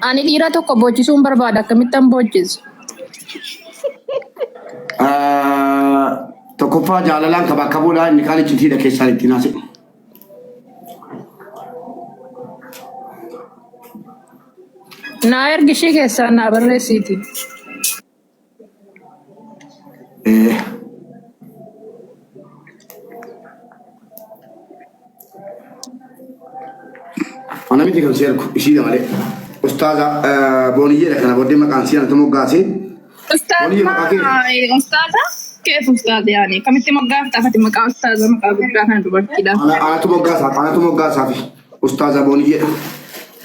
Ani dhiira tokko boojjisuun barbaada. Akkamittan boojjisu? Tokkoffaa jaalalaan kabaa kabuudhaan inni kaan iccitiidha keessaan ittiin haasa'e. Naa ergishii keessaan naa barreessiiti. Ana miti kan seerku ishiidha malee. Ustaaza booniyyeedha kana booddee maqaan si'an tumoo gaasee. Ustaaza? Keef ustaaza yaani? Kamitti moggaaftaa fati maqaa ustaaza maqaa guddaa kana dubartiidha. Anatu moggaasaa fi ustaaza booniyyeedha.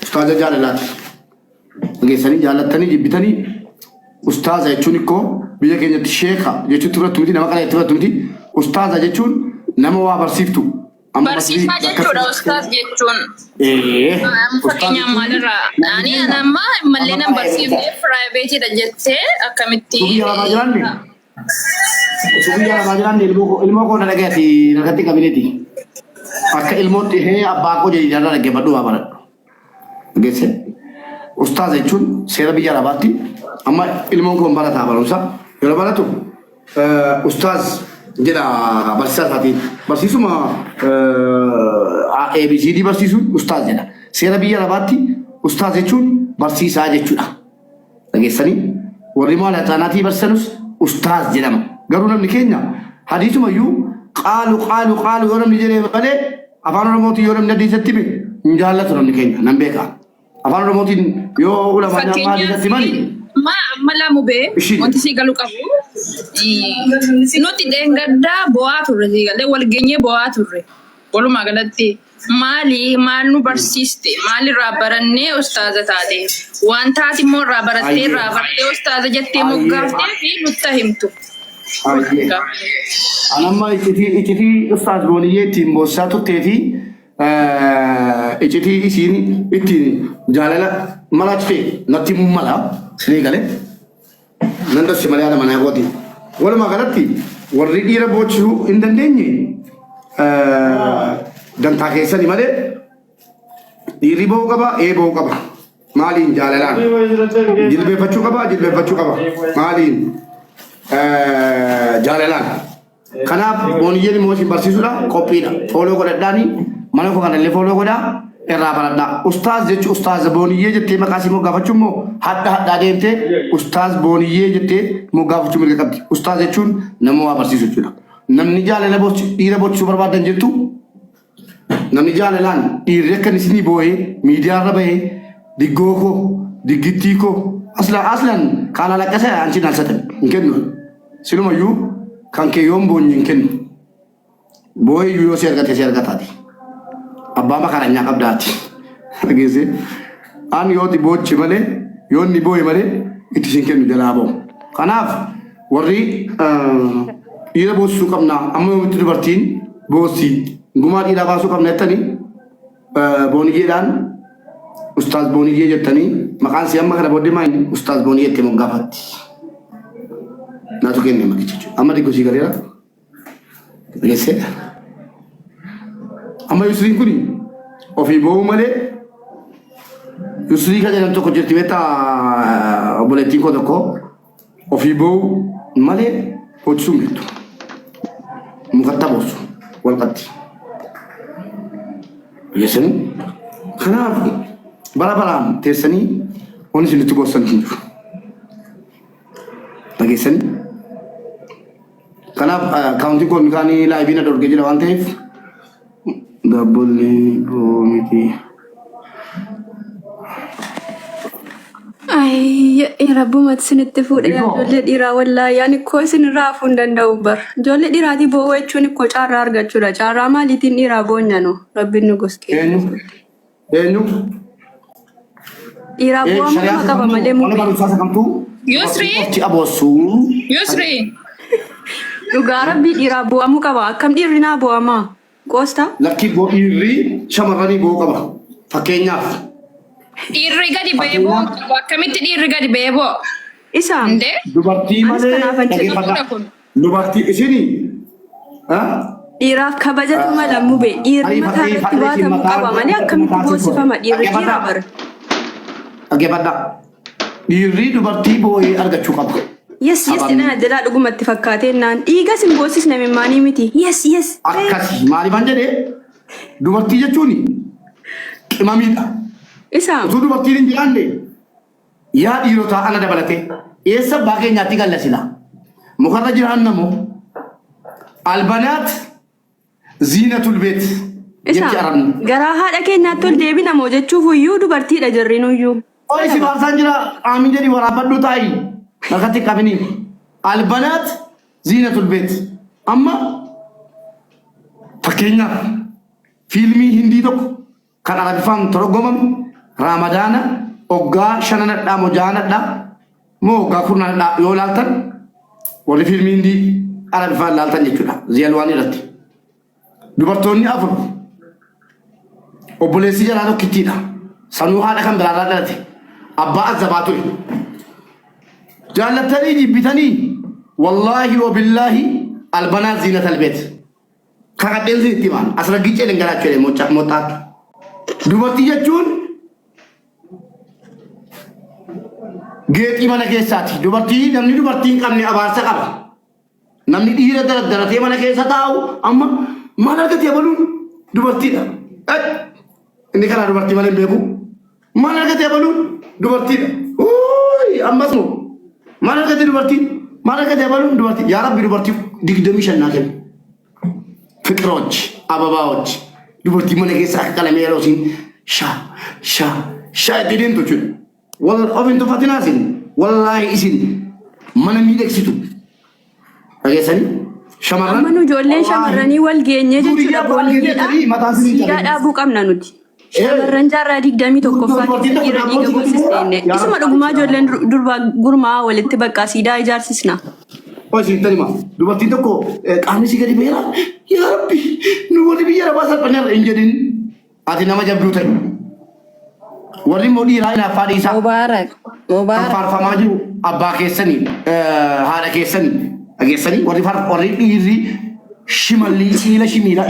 Ustaaza jaalalaati. Geessanii jaalattanii jibbitanii ustaaza jechuun ikkoo biyya keenyatti sheeka jechuun turattu miti nama kana turattu miti. Ustaaza jechuun nama waa barsiiftu. Barsiisaa jechuudha ustaaz jechuun. Fakkeenyaaf maalirraa? Ani anamma mallee nan barsiifnee piraayiveetiidha jettee akkamitti? Subii jaalala jiraanne ilmoo koo na dhagaati narratti qabineeti. Akka ilmootti abbaa koo jedhi jaalala dhaggeeffadhu waa baradhu. Geesse ustaaza jechuun seera biyya arabaatti amma ilmoon koo barataa barumsa yeroo baratu ustaaz jedha barsiisaa isaatiin barsiisuma ABCD barsiisuun ustaaz jedha. Seera biyya arabaatti ustaaz jechuun barsiisaa jechuudha. Dhageessanii warri maal hataanaatii barsiisanus ustaaz jedhama. Garuu namni keenya hadiisumayyuu qaalu yoo namni jedhee malee afaan oromootiin yoo namni hadiisatti hime hin jaallatu namni keenya nan beeka. Afaan oromootiin yoo ulamaa nyaamaa hadiisatti himani. Mala mubee wanti si galu qabu. Nuti deengaddaa bo'aa turre siigalee wal geenyee bo'aa turre. Walumaa galatti maal nu barsiiste maalirraa barannee ustaaza taate waan taati immoo irraa barattee ustaaza jettee moggaaftee fi nutti himtu. Anamma iccitii ustaaz booniyyee ittiin boossaa turtee fi iccitii isiin ittiin jaalala malaatti natti mala sinii galee nan dassi malee haala manaa gootiin. Walumaa galatti warri dhiira boochisuu hin dandeenye dantaa keessanii malee dhiirri ba'uu qaba ba'uu qaba. Maaliin jaalalaan jilbeeffachuu qaba maaliin jaalalaan. Kanaaf booniyyeen immoo isin barsiisuudha qophiidha. Fooloo godhadhaanii mana koo kanallee fooloo godhaa irraa baradhaa. Ustaaz jechuun ustaaza booniyyee jettee maqaa isii moggaafachuun immoo hadhaa deemtee ustaaz booniyyee jettee moggaafachuu mirga qabdi. Ustaaz jechuun nama waa barsiisu jechuudha. Namni jaalala dhiira boochisuu barbaadan jirtu namni jaalalaan dhiirri akka isinii boo'ee miidiyaarra bahee diggoo koo diggittii koo aslan kaala laqqasa anchiin alsatan hin kennu. Silumayyuu kan kee yoon boonye hin kennu. Boo'ee yoo si argate si argataati. Abbaa makaranyaa qabdaati. Dhageessee ani yooti boochi malee yoonni boo'e malee itti sin kennu jalaa ba'u. Kanaaf warri dhiira boosisuu qabna amma yoomitti dubartiin boosii gumaa dhiiraa baasuu qabna jettanii booniyyeedhaan ustaaz booniyyee jettanii maqaan si amma kana booddee maayini ustaaz booniyyee itti moggaafatti. Naatu kenne makicha jechuudha. Amma diggoo sii galeera. Dhageessee amma Yusriin kuni ofii ba'uu malee Yusrii kan jedhamtu tokko jirti beektaa obboleettiin koo tokko ofii ba'uu malee hojjisuun beektu. Mukatti boosu walqatti. Dhageessanii kanaaf bara baraan teessanii waan isinitti boossan hin jiru. Dhageessanii kanaaf kaawuntiin koon kaanii laayivii na dorgee jira waan ta'eef dabboonni boomiti. Rabbuma isinitti fuudha ijoollee dhiiraa wallaahi ani koo isin raafuu hin danda'u bar. Ijoollee dhiiraatii boo'uu jechuun ikkoo caarraa argachuudha. Caarraa maaliitiin dhiiraa boonyanu rabbiin nu goskee. Eenyu? Dhiiraa boo'amuu qaba malee muumee. Yusri. Dhugaa rabbii dhiiraa boo'amuu qaba. Akkam dhiirri naa boo'amaa? Qoostaa? Lakkii dhiirri shamarranii boo'uu qaba. Fakkeenyaaf. Dhiirri gadi ba'ee boo'u akkamitti dhiirri gadi ba'ee boo'u? Isaan? Dubartii malee dubartii isinii? Dhiiraaf kabajatu mala mubee dhiirri mataa irratti baatamuu qaba malee akkamitti boosifama dhiirri dhiiraa bara. dhaggeeffadha. Dhiirri dubartii boo'ee argachuu qaba. Yes, ina jala dhugumatti fakkaatee naan dhiiga simboosiis namni maanii miti. Yes. Akkasi maaliifan jedhee dubartii jechuun qimamiidha. Isa. Utuu dubartiin hin jiraanne yaa dhiirotaa ana dabalatee eessa abbaa keenyaatti gallasila. Mukarra jiraan namoo albanaat ziinatul beet. Isa garaa haadha keenyaatti ol deebina moo jechuuf iyyuu dubartiidha jirrinuyyuu. Oi si baasaan jira aamin jedhi waraabadhu taa'i. Nakatti qabini. Albanaat ziinatul beet. Amma fakkeenyaaf fiilmii hindii tokko kan arabiffaan torgomame raamadaana oggaa shananadhaa moo jaanadhaa moo oggaa kurnanadhaa yoo laaltan warri fiilmii hindii arabiffaan laaltan jechuudha ziyalwaan irratti. Dubartoonni afur obboleessi jalaa tokkittiidha. Sanuu haadha kan biraarraa dhalate abbaa azabaa ture. Jaallattanii jibbitanii wallaahi wabillaahi albanaat ziinatal beet. Kakadheen itti himaan as raggichee dhangalaachuu jedhe mootaatti. Dubartii jechuun geexii mana keessaati. Dubartii namni dubartii hin qabne abaarsa qaba. Namni dhiira daraddaratee mana keessa taa'u amma maal argatee baluun dubartiidha. Inni kanaa dubartii malee hin beeku. Maal argatee baluun dubartiidha. Ammas moo maal argatee dubartii maal argatee baluun dubartii. Yaa Rabbi dubartii 25 naa kennu. Fiqiroች አበባዎች dubartii mana keessa akka qalamee yeroo isin shaa jedheen tolchuudha. Wal ofiin tuffatinaa isin wallaahi isin mana miidhagsitu. Dhageessanii shamarran. Amma nu ijoolleen shamarranii wal geenye jechuudha booliyyeedha. Siidaa dhaabuu qabna nuti. Shamarran jaarraa 21ffaa dhiira dhiiga boonsisneenne. Isuma dhugumaa ijoolleen durbaa gurmaa walitti bakka siidaa ijaarsisna. Oisin terima. Dubartiin tokko qaamni si gadi beera. Yaa Rabbi nu warri biyya lafaa salphanneerra hin jedhin ati nama jabduu ta'e. Warri immoo dhiiraa hinaaffaa dhiisaa. Mubaarak. Kan faarfamaa jiru abbaa keessanii haadha keessanii dhageessanii warri dhiirri shimallii siila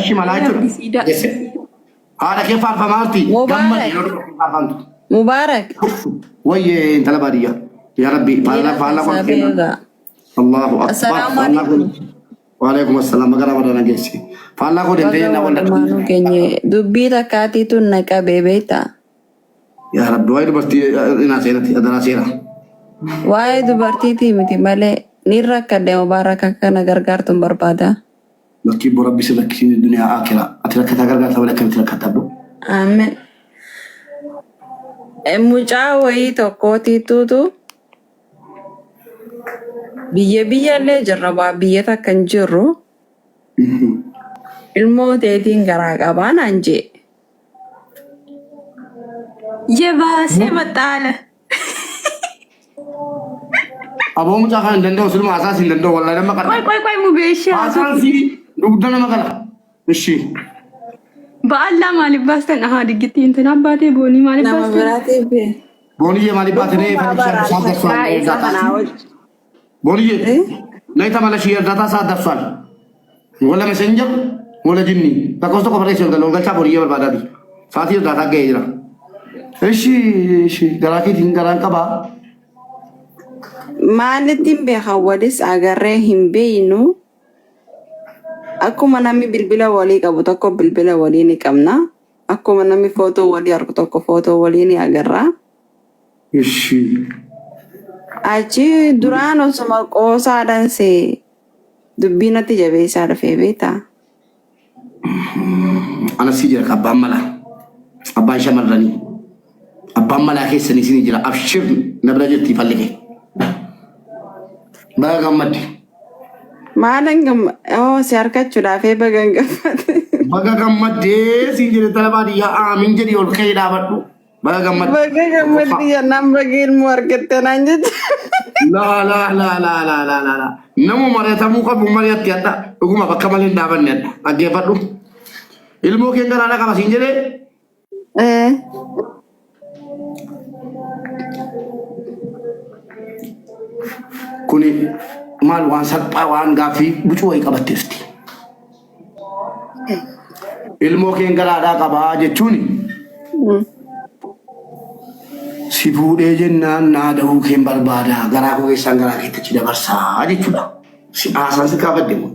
shimalaa jechuudha. Haadha kee faarfamaa jirti. Mubaarak. Mubaarak. Wayyee intala baadiyyaa. Yaa Rabbi faallaa qola kenna. Allahu Akbar. Assalamualaikum. Waalaikumsalam. Magara wadana geessi. Faallaa koo dandeenye na wanda. Manu kenye dubbii takkaati tun naqa bebeeta. Yaa Rabbi waa'ee dubartii inaa seenatti adanaa seera. Waa'ee dubartiitii miti malee ni rakkadde Mubaarak akkana gargaartuun barbaada. Lakkii boo Rabbi si lakkisiin duniyaa akira. Ati rakkataa gargaarta malee akkamitti rakkataa boo? Amen. Mucaa wayii tokkootiituutu biyyallee jarrabaa biyya takka hin jirru ilmoo teetiin garaa qabaa naan jee. Yebaasee maxxaala. Aboo mucaa kan hin danda'u silma asaas hin danda'u wallaahi nama qara. Qoy mubeeshaa. Asaan si dugda nama qara. Ishi. Ba'allaa maaliif baastan ahaa diggitti intin abbaatee boonii maaliif Nama baastan? biraatiif bee. Booniyyee maaliif baatanii fadhiisaan isaa darsuudhaan. Booniyyee. Naita mala shi data saat darsuan. Wala messenger, wala jinni. Takos tokko barreessu galoo galchaa booniyyee barbaadaati. Saatii data ga'ee jira. Ishi garaakiitiin garaan qabaa. Maalittiin beekan walis agarree hin beeynu. Akkuma namni bilbila walii qabu tokko bilbila walii ni qabna. Akkuma namni footoo walii argu tokko footoo walii ni agarra. Ishi. Achi duraan osuma qoosaadhaan see dubbii natti jabeessaa dhufee beektaa? Ana si jira abbaan malaa. Abbaan shamarranii. Abbaan malaa keessanii isin jira. Abshir na bira jirti fallige. Baga gammadde. Maalan si harkachuudhaaf baga gammadde. Baga gammaddee si jira tala baadiyyaa aamin jedhi ol ka'ee dhaabadhu. Baga gammadde. Baga gammadde jennaan baga ilmoo argatte naan jecha. La. Namu mari'atamuu qabu mari'atti adda. Dhuguma bakka malee hin dhaabanne adda. Dhaggeeffadhu. Ilmoo kee garaadha qaba siin jedhee. Kuni maal waan salphaa waan gaaffii bucuu wayii qabatteesti. Ilmoo kee garaadha qabaa jechuun Sibuudhee jennaan naada'uu keen barbaada garaa koo keessaan garaa keetti dabarsaa jechuudha. Haasaan si kaabadde moo?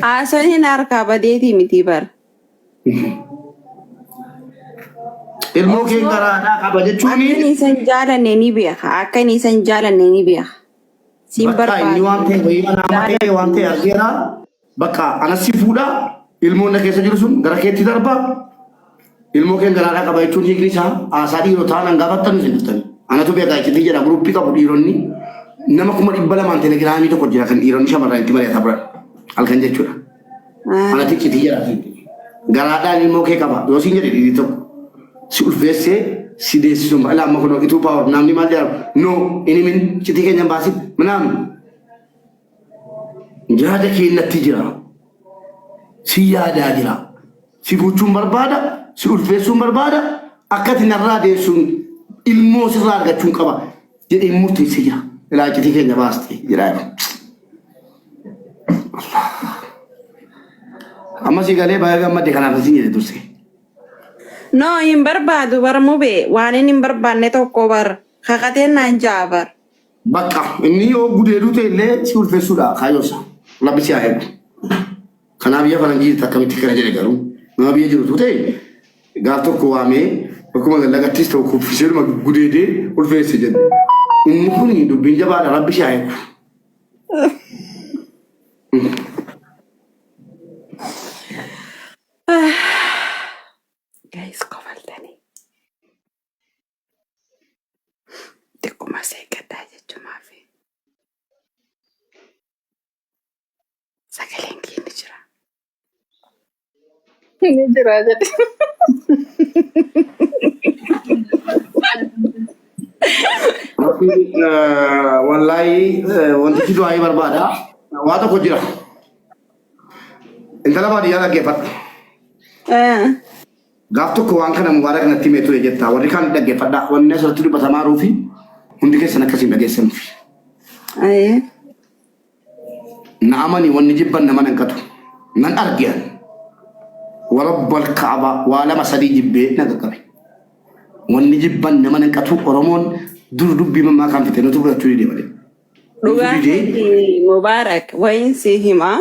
Haasaan hin harkaa badeetii miti bara. Ilmoo keen garaadhaa qaba jechuuni. Akka inni san jaalanne ni beeka. Akka inni san jaalanne ni beeka. Siin Bakka inni waan ta'e wayii manaa matee waan ta'e argeera. Bakka anas si fuudha ilmoon na keessa jiru sun gara keetti darba. Ilmoo keen garaadhaa qaba jechuun hiikni isaa haasaa dhiirotaa nan gaafattan isin dhuftani. Anatu beekaa itti jedha guruppii qabu dhiironni nama 200 telegiraamii tokko jira kan dhiironni shamarran itti mari'ataa biran halkan jechuudha. Anatu itti jedha garaadhaan ilmoo kee qaba yoo siin jedhe dhiirri tokko si ulfeessee si deessisu maal amma kun itu power namni maal jedhamu no inni min citi keenya baasit manam jaada keenyatti jira si yaadaa jira si fuuchuun barbaada si ulfeessuun barbaada akkati narraa deessuun ilmoo sirraa argachuun qaba jedhee murteessee jira ilaa citi keenya baaste jira amma si galee baay'ee gammadde kanaaf isin jedhe dursee. No, hin barbaadu bar mube waan inni hin barbaanne tokko bar kakateen naan jaa bar. Bakka inni yoo gudeeduu ta'e illee si ulfeessuudha kaayyosa labbi si haa eegu. Kanaaf biyya faranjii akkamitti kana jedhe garuu nama biyya jirutu ta'e gaaf tokko waamee akkuma gallagattis ta'u kuffisee gudeedee ulfeesse jedhu. Inni kun dubbiin jabaadha rabbi si haa eegu. Guys, kofaltani. Tekuma seekadhaa jechuumaa fi sagaleen kee ni jira. Ni jira jedhe. Wallahi wanti du'aa barbaada waa tokko jira. Intala baadiyyaa dhaggeeffadha. Gaaf tokko waan kana mubaarak natti himee ture jetta warri kaan dhaggeeffadha wanni asirratti dubbatamaa jiruufi hundi keessan akkasiin dhageessanuuf. Na amani wanni jibban nama nan qatu nan argiyan warabbal kaaba waa lama sadii jibbee na qaqqabe wanni jibban nama nan qatu Oromoon dur dubbii mammaa kan fite nuti fudhachuu dide malee. Dhugaatti mubaarak wayiinsi himaa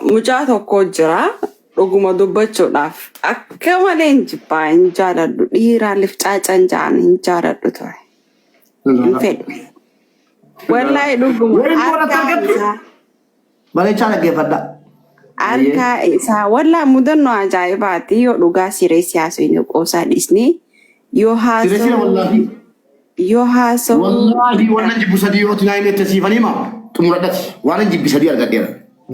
mucaa tokko jira. Dhuguma dubbachuudhaaf akka malee hin jibbaa hin jaaladhu dhiiraaleef caacaan ja'an hin jaaladhu ture. Hin fedhu. Wallahi dhuguma bareechaa dhaggeeffadha. Harkaa isaa wallaahi mudannoo ajaa'ibaati yoo dhugaa siree siyaasuu hin qoosaa dhisnee yoo haasa'u. Wallaahi waan jibbu sadii yoo tinaa hin ettisiifanii maa xumuradhati waan jibbi sadii argadheera.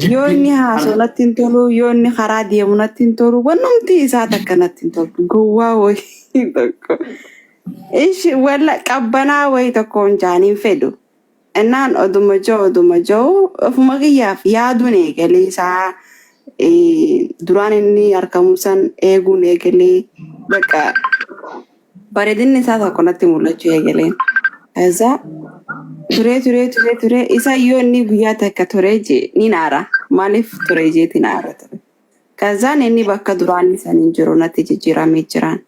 Yoo inni haasa'u natti hin tolu, yoo inni karaa deemu natti hin tolu, wannumti isaa takka natti hin tolu. Gowwaa wayii tokko. Ishi walla qabbanaa wayii tokko hin jaaniin fedhu. Innaan oduma jiru ofuma kiyyaaf yaaduun eegalee isaa duraan inni argamu san eeguun eegalee bakka bareedinni isaa tokko natti mul'achuu eegaleen. Kaza ture isa yoo inni guyyaa takka ture je ni naara maaliif ture jeeti naara ture. Kazaan inni bakka duraan isaan hin jiru natti jijjiiramee jiraan.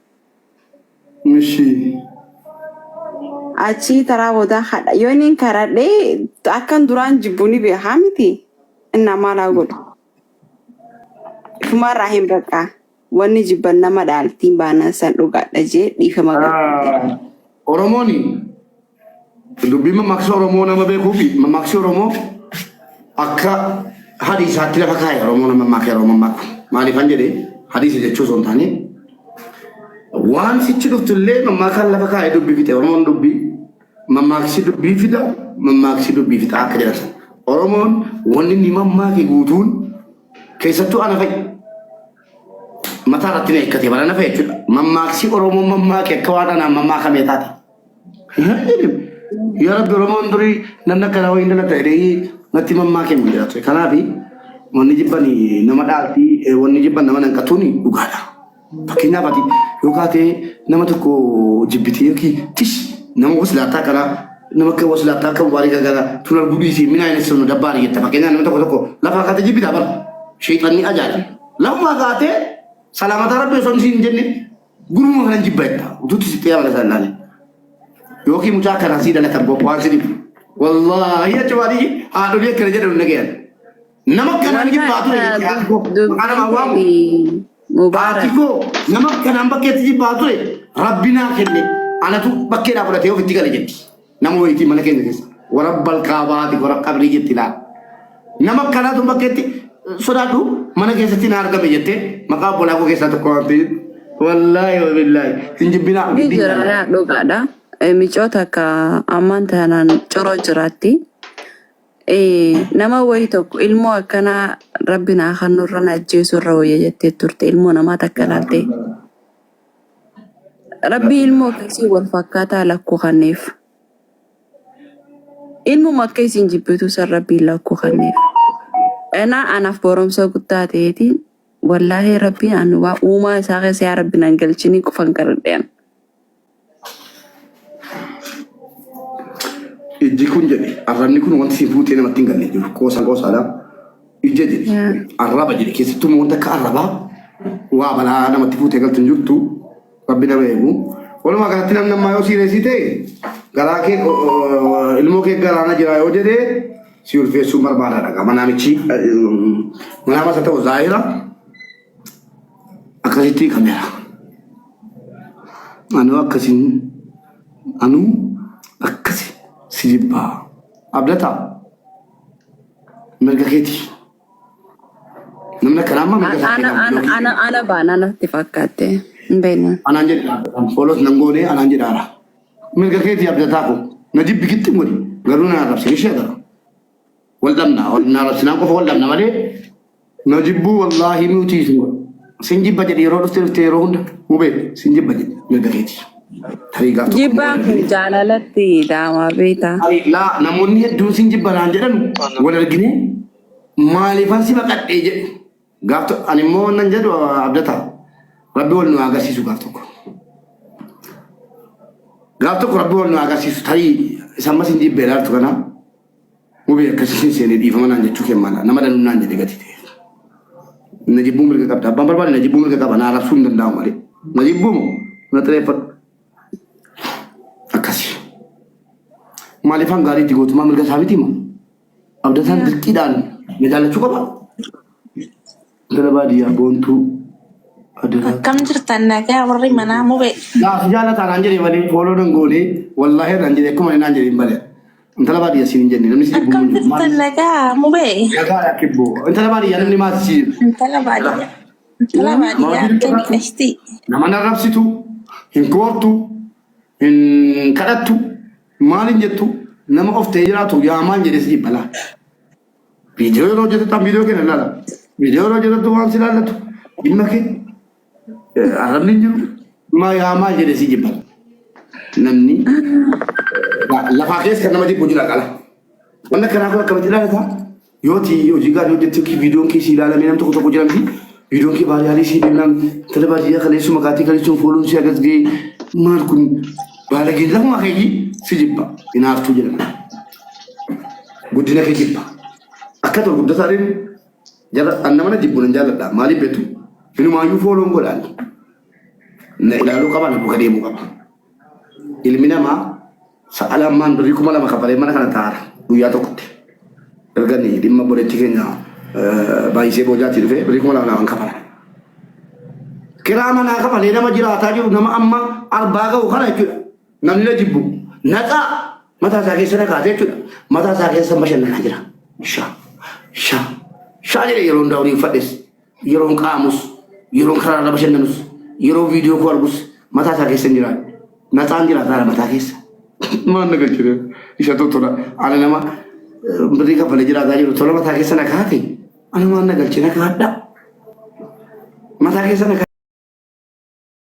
Achi taraa booda hadha yoo inni karadhee akkan duraan jibbu ni beekaa miti inni maalaa godhu. Ifumarraa hin bakka wanni jibban nama dhaaltiin baanaan san dhugaadha jee dhiifama godhu. Oromooni dubbii mammaaksa Oromoo nama beekuu fi mammaaksa Oromoo akka hadiisaatti lafa kaa'e Oromoo nama mammaakee Oromoo mammaaku. Maaliifan jedhee hadiisa jechuu osoo hin taane waan sichi dhuftullee mammaakaan lafa kaa'e dubbii fixe Oromoon dubbii mammaaksi dubbii fida mammaksi dubbii fixa akka jedhan Oromoon wanni ni mammaake guutuun keessattuu ana fa'i mataa irratti na eeggate bara na fa'i jechuudha. Mammaaksi Oromoon mammaake akka waan anaan mammaakamee taate. Ya Rabbi Oromoon durii namni akkana wayii dhala ta'ee natti mammaakee mu jedha ture. Kanaaf wanni jibban nama dhaaltii wanni jibban nama nanqatuun dhugaadha. Fakkeenyaaf ati yoo kaatee nama tokko jibbitee yookiin tish nama waslaataa kana nama akka waslaataa akka waarii gagara tun arguudhii fi mina inni sirnu dabbaari jetta. Fakkeenyaaf nama tokko lafa kaatee jibbitaa bara sheexanni ajaa'iba. Lafuma kaatee salaamata Rabbi osoo hin jenne guruma kan jibbata ututu sitiya wala sanale yoki mucha kana sida la tabbo wasiri wallahi ya chawari adu dia kerja dulu nagian namak kana jibbatu ana mawam mubarak ko namak kana bakke jibbatu rabbina kenne ana tu bakke da bolate yo fitika lejetti namo iti manake ngis wa rabbal kaabati wa qabri jettila namak kana tu bakke sodatu manake setina arga bejette maka bola ko kesatu ko wallahi wa billahi sinjibina jira doga da micoota ka amantanan coro jiraatti nama wayi tokko ilmoo akkana rabbina kan nurra ajjeesu irra wayya jettee turte ilmoo namaa takka laalte rabbi ilmoo keessi wal fakkaataa lakkoo kanneef ilmoo makka isin jibbitu san rabbi lakkoo kanneef anaaf boromsa guddaa ta'eetiin wallahi rabbi anu wa uma isa keessa yaa rabbi nan galchini qofan garadheen ijji kun jedhe arrabni kun wanti si fuutee namatti hin galle jiru qoosaadha ijja jedhe arraba jedhe keessattuu wanta akka arrabaa waa balaa namatti fuutee galtu hin jirtu rabbi nama eegu walumaa galatti namni ammaa yoo siireesii ta'e garaa kee ilmoo kee garaana jira yoo jedhe si ulfeessuu barbaadaadha qaba namichi manaama isa ta'u zaahira akkasitti kamera anu akkasiin anu akkasi sijibba abdata merga keti namna karama ana bana natti fakkaate mbena ananje folos nangone ananje dara merga keti abdata ko najib bikitti ngoni garuna arab sirishada waldamna rabsina ko waldamna male najibu wallahi muti sinjibba jadi rodo hunda ube sinjibba jadi merga keti jibba jaalalatti daama beeta la namonni hedduun sinjibba naan jedhan wal argine maalifan si baqadhee jedhe gaafto ani immoo nan jedhu abdata rabbi wal nu agarsiisu gaaf tokko rabbi wal nu agarsiisu tarii isamma sinjibbee laartu kana ube akkasiin seenee dhiifama naan jechuu kemmala nama danuu naan jedhe gati ta'e najibbuu mirga qabda abbaan barbaade najibbuu mirga qaba naa rabsuu hin danda'amu malee najibbuu na xireeffadhu akasi malifan gari di gotuma mereka sabiti ma abdatan dirqidan medalachu qaba dalaba dia bontu adara kam jirtan naga warri mana mube la sujala ta nanjere wali follow don gole wallahi nanjere kuma nanjere bale dalaba dia sin jenne namni si kam jirtan naga mube naga yakibbo dalaba dia namni ma si dalaba dia kan esti namana rabsitu in kortu in kadatu malin jettu nama of tejratu ya man jede si bala video ro jede tam video ke nala video ro jede tu wan silala tu dimake arabni jiru ma ya ma jede si bala namni la fakes kana ma jibu jira kala wanda kana ko kamati la ta yoti yo jiga yo jette ki video ki silala minam to ko jiram si video ki bari ali si dinam telebaji ya kale su magati kale su follow si agasge mar kun bala gi lama kay sijibba inaftu jira gudina kay jibba akato gudda sarin jara annamana jibbu nan jalla mali betu inu ma yu follow ngodan na ilalu kabana ko kade mu kaba ilmina ma sa'ala man bari kuma lama kabale mana kana tar du ya to kutte ergani dimma bore tikenya bayi se bojati fe bari kuma lama kabala kirama na kabale nama jira ta jiru nama amma arbaga ukana ikira namni jibbu naqa mata saake sana kaate chuda mata saake samashan na jira sha jere yeron dawri fades yeron qamus yeron khara na bashan nus yeron video ko argus mata saake sanjira na tanjira tara mata kesa man naga chire isha to tora ala nama mbri ka bale jira gajiru tola mata kesa na kaate ana man naga china ka hadda mata kesa na